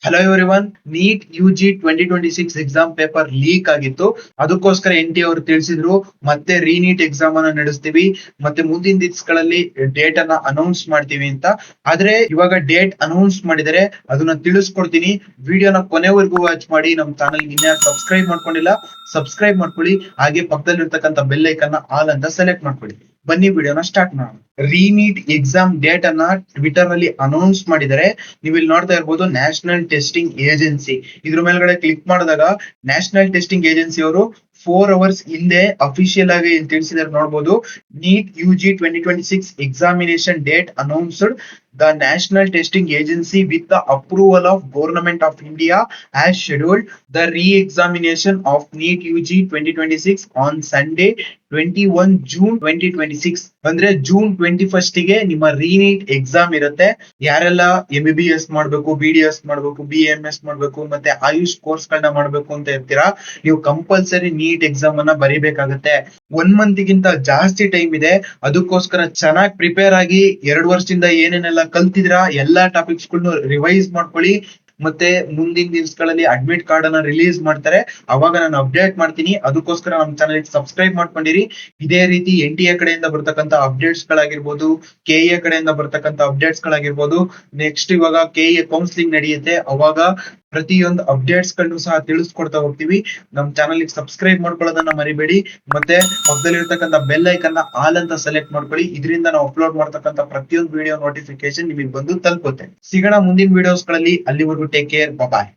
Hello everyone. NEET UG 2026 exam paper leak ಆಗಿತ್ತು. ಅದಕ್ಕೋಸ್ಕರ NT ಅವರು ತಿಳಿಸಿದ್ರು ಮತ್ತೆ ರೀನೀಟ್ ಎಕ್ಸಾಮ್ ಅನ್ನ ನಡೆಸ್ತೀವಿ, ಮತ್ತೆ ಮುಂದಿನ ದಿವಸಗಳಲ್ಲಿ ಡೇಟ್ ಅನ್ನ ಅನೌನ್ಸ್ ಮಾಡ್ತೀವಿ ಅಂತ. ಆದ್ರೆ ಇವಾಗ ಡೇಟ್ ಅನೌನ್ಸ್ ಮಾಡಿದರೆ ಅದನ್ನ ತಿಳಿಸ್ಕೊಡ್ತೀನಿ. ವಿಡಿಯೋನ ಕೊನೆವರೆಗೂ ವಾಚ್ ಮಾಡಿ. ನಮ್ಮ ಚಾನಲ್ ಇನ್ನ ಸಬ್ಸ್ಕ್ರೈಬ್ ಮಾಡ್ಕೊಂಡಿಲ್ಲ, ಸಬ್ಸ್ಕ್ರೈಬ್ ಮಾಡ್ಕೊಳ್ಳಿ. ಹಾಗೆ ಪಕ್ಕದಲ್ಲಿರ್ತಕ್ಕಂಥ ಬೆಲ್ ಐಕನ್ ಆಲ್ ಅಂತ ಸೆಲೆಕ್ಟ್ ಮಾಡ್ಕೊಳ್ಳಿ. ಬನ್ನಿ ವಿಡಿಯೋನ ಸ್ಟಾರ್ಟ್ ಮಾಡೋಣ. ರೀನೀಟ್ ಎಕ್ಸಾಮ್ ಡೇಟ್ ಅನ್ನ ಟ್ವಿಟರ್ ನಲ್ಲಿ ಅನೌನ್ಸ್ ಮಾಡಿದರೆ ನೀವು ಇಲ್ಲಿ ನೋಡ್ತಾ ಇರ್ಬೋದು, ನ್ಯಾಷನಲ್ ಟೆಸ್ಟಿಂಗ್ ಏಜೆನ್ಸಿ. ಇದ್ರ ಮೇಲ್ಗಡೆ ಕ್ಲಿಕ್ ಮಾಡಿದಾಗ ನ್ಯಾಷನಲ್ ಟೆಸ್ಟಿಂಗ್ ಏಜೆನ್ಸಿ ಅವರು 4 ಅವರ್ಸ್ ಹಿಂದೆ ಅಫಿಷಿಯಲ್ ಆಗಿ ತಿಳಿಸಿದಾರೆ ನೋಡಬಹುದು. NEET UG 2026 examination date announced. The National Testing Agency, with the approval of Government of India, has scheduled the re-examination of NEET UG 2026 on Sunday 21 June 2026. ಅಂದ್ರೆ June 21 ಗೆ ನಿಮ್ಮ ರೀನೀಟ್ exam ಇರುತ್ತೆ. ಯಾರೆಲ್ಲ MBBS ಮಾಡ್ಬೇಕು, BDS ಮಾಡ್ಬೇಕು, BMS ಮಾಡ್ಬೇಕು, ಮತ್ತೆ AYUSH course ಗಳನ್ನ ಮಾಡ್ಬೇಕು ಅಂತ ಇರ್ತೀರಾ, ನೀವು ಕಂಪಲ್ಸರಿ ನೀಟ್ ಎಕ್ಸಾಮ್ ಅನ್ನ ಬರೀಬೇಕಾಗತ್ತೆ. 1 ಮಂತ್ ಗಿಂತ ಜಾಸ್ತಿ ಟೈಮ್ ಇದೆ. ಅದಕ್ಕೋಸ್ಕರ ಚೆನ್ನಾಗಿ ಪ್ರಿಪೇರ್ ಆಗಿ 2 ವರ್ಷದಿಂದ ಏನೇನೆಲ್ಲ ಕಲ್ತಿದ್ರ ಎಲ್ಲಾ ಟಾಪಿಕ್ಸ್ ಗಳನ್ನು ರಿವೈಸ್ ಮಾಡ್ಕೊಳ್ಳಿ. ಮತ್ತೆ ಮುಂದಿನ ದಿವಸಗಳಲ್ಲಿ ಅಡ್ಮಿಟ್ ಕಾರ್ಡ್ ಅನ್ನ ರಿಲೀಸ್ ಮಾಡ್ತಾರೆ, ಅವಾಗ ನಾನು ಅಪ್ಡೇಟ್ ಮಾಡ್ತೀನಿ. ಅದಕ್ಕೋಸ್ಕರ ನಮ್ಮ ಚಾನಲ್ ಸಬ್ಸ್ಕ್ರೈಬ್ ಮಾಡ್ಕೊಂಡಿರಿ. ಇದೇ ರೀತಿ NTA ಕಡೆಯಿಂದ ಬರ್ತಕ್ಕಂಥ ಅಪ್ಡೇಟ್ಸ್ ಗಳಾಗಿರ್ಬೋದು, KA ಕಡೆಯಿಂದ ಬರ್ತಕ್ಕಂಥ ಅಪ್ಡೇಟ್ಸ್ ಗಳಾಗಿರ್ಬೋದು, ನೆಕ್ಸ್ಟ್ ಇವಾಗ KA ಕೌನ್ಸಿಲಿಂಗ್ ನಡೆಯುತ್ತೆ, ಅವಾಗ ಪ್ರತಿಯೊಂದು ಅಪ್ಡೇಟ್ಸ್ ಗಳನ್ನು ಸಹ ತಿಳಿಸ್ಕೊಡ್ತಾ ಹೋಗ್ತೀವಿ. ನಮ್ಮ ಚಾನಲ್ ಸಬ್ಸ್ಕ್ರೈಬ್ ಮಾಡ್ಕೊಳ್ಳೋದನ್ನ ಮರಿಬೇಡಿ. ಮತ್ತೆ ಪಕ್ಕದಲ್ಲಿ ಇರ್ತಕ್ಕಂಥ ಬೆಲ್ ಐಕನ್ ಆಲ್ ಅಂತ ಸೆಲೆಕ್ಟ್ ಮಾಡ್ಕೊಳ್ಳಿ. ಇದರಿಂದ ನಾವು ಅಪ್ಲೋಡ್ ಮಾಡ್ತಕ್ಕಂಥ ಪ್ರತಿಯೊಂದು ವಿಡಿಯೋ ನೋಟಿಫಿಕೇಶನ್ ನಿಮಗೆ ಬಂದು ತಲುಪುತ್ತೆ. ಸಿಗೋಣ ಮುಂದಿನ ವಿಡಿಯೋಸ್ ಗಳಲ್ಲಿ. ಅಲ್ಲಿವರೆಗೂ ಟೇಕ್ ಕೇರ್, ಬಾಯ್.